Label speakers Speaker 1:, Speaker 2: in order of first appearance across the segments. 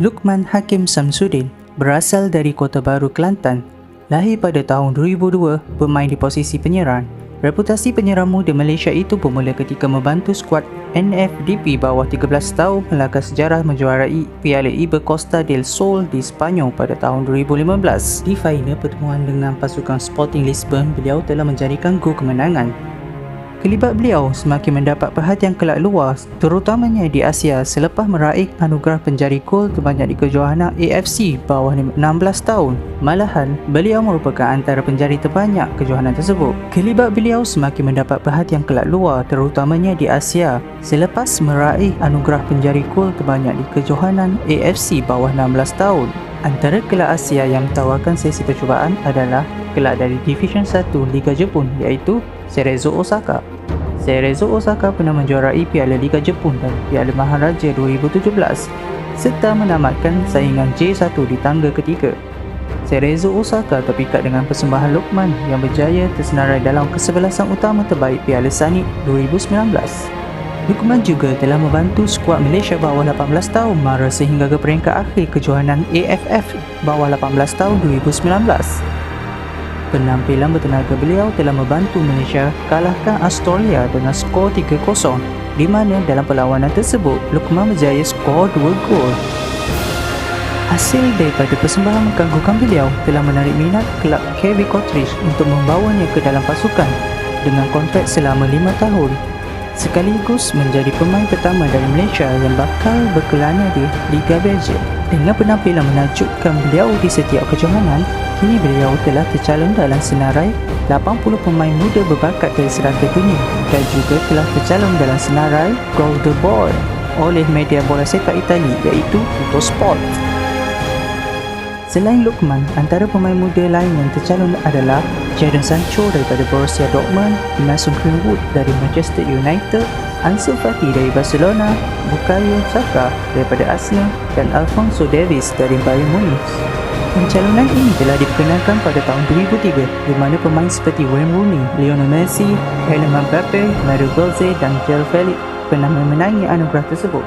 Speaker 1: Lukman Hakim Samsudin berasal dari Kota Baru, Kelantan. Lahir pada tahun 2002, bermain di posisi penyerang. Reputasi penyerang muda Malaysia itu bermula ketika membantu skuad NFDP bawah 13 tahun melangkah sejarah menjuarai Piala Iber Costa del Sol di Sepanyol pada tahun 2015. Di final pertemuan dengan pasukan Sporting Lisbon, beliau telah menjadikan gol kemenangan. Kelibat beliau semakin mendapat perhatian kelab luar, terutamanya di Asia selepas meraih anugerah penjari gol terbanyak di kejohanan AFC bawah 16 tahun. Malahan, beliau merupakan antara penjari terbanyak kejohanan tersebut. Kelibat beliau semakin mendapat perhatian kelab luar, terutamanya di Asia selepas meraih anugerah penjari gol terbanyak di kejohanan AFC bawah 16 tahun. Antara kelab Asia yang menawarkan sesi percubaan adalah kelab dari Division 1 Liga Jepun iaitu Cerezo Osaka. Cerezo Osaka pernah menjuarai Piala Liga Jepun dan Piala Maharaja 2017 serta menamatkan saingan J1 di tangga ketiga. Cerezo Osaka terpikat dengan persembahan Lukman yang berjaya tersenarai dalam kesebelasan utama terbaik Piala Sanit 2019. Lukman juga telah membantu skuad Malaysia bawah 18 tahun mara sehingga ke peringkat akhir kejohanan AFF bawah 18 tahun 2019. Penampilan bertenaga beliau telah membantu Malaysia kalahkan Australia dengan skor 3-0, di mana dalam perlawanan tersebut Lukman berjaya skor 2 gol. Hasil daripada persembahan mengagumkan beliau telah menarik minat kelab KV Kotrich untuk membawanya ke dalam pasukan dengan kontrak selama 5 tahun, sekaligus menjadi pemain pertama dari Malaysia yang bakal berkelana di Liga Belgium. Dengan penampilan menakjubkan beliau di setiap kejohanan, kini beliau telah tercalon dalam senarai 80 pemain muda berbakat dari serata dunia dan juga telah tercalon dalam senarai Golden Boy oleh media bola sepak Itali iaitu Tuttosport. Selain Lukman, antara pemain muda lain yang tercalon adalah Jadon Sancho daripada Borussia Dortmund, Mason Greenwood dari Manchester United, Ansu Fati dari Barcelona, Bukayo Saka daripada Arsenal dan Alphonso Davies dari Bayern Munich. Pencalonan ini telah diperkenalkan pada tahun 2003 di mana pemain seperti Wayne Rooney, Lionel Messi, Kylian Mbappe, Mario Götze dan Joao Felix pernah memenangi anugerah tersebut.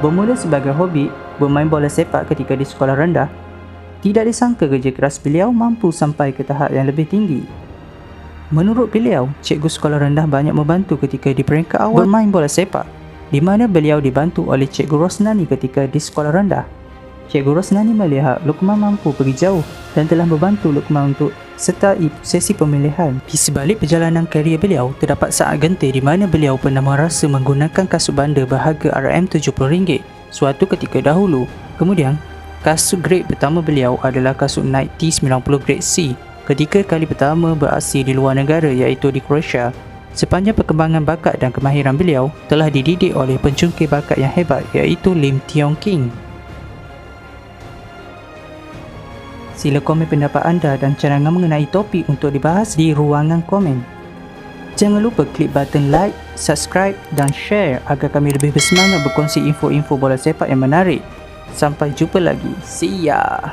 Speaker 1: Bermula sebagai hobi bermain bola sepak ketika di sekolah rendah, tidak disangka kerja keras beliau mampu sampai ke tahap yang lebih tinggi. Menurut beliau, cikgu sekolah rendah banyak membantu ketika di peringkat awal bermain bola sepak, di mana beliau dibantu oleh Cikgu Rosnani ketika di sekolah rendah. Cikgu Rosnani melihat Lukman mampu pergi jauh dan telah membantu Lukman untuk sertai sesi pemilihan. Di sebalik perjalanan karier beliau, terdapat saat genting di mana beliau pernah merasa menggunakan kasut bandar berharga RM70 suatu ketika dahulu. Kemudian, kasut grade pertama beliau adalah kasut Nike T90 grade C ketika kali pertama beraksi di luar negara iaitu di Croatia. Sepanjang perkembangan bakat dan kemahiran beliau telah dididik oleh pencungkir bakat yang hebat iaitu Lim Tiong King. Sila komen pendapat anda dan cadangan mengenai topik untuk dibahas di ruangan komen. Jangan lupa klik button like, subscribe dan share agar kami lebih bersemangat berkongsi info-info bola sepak yang menarik. Sampai jumpa lagi. See ya!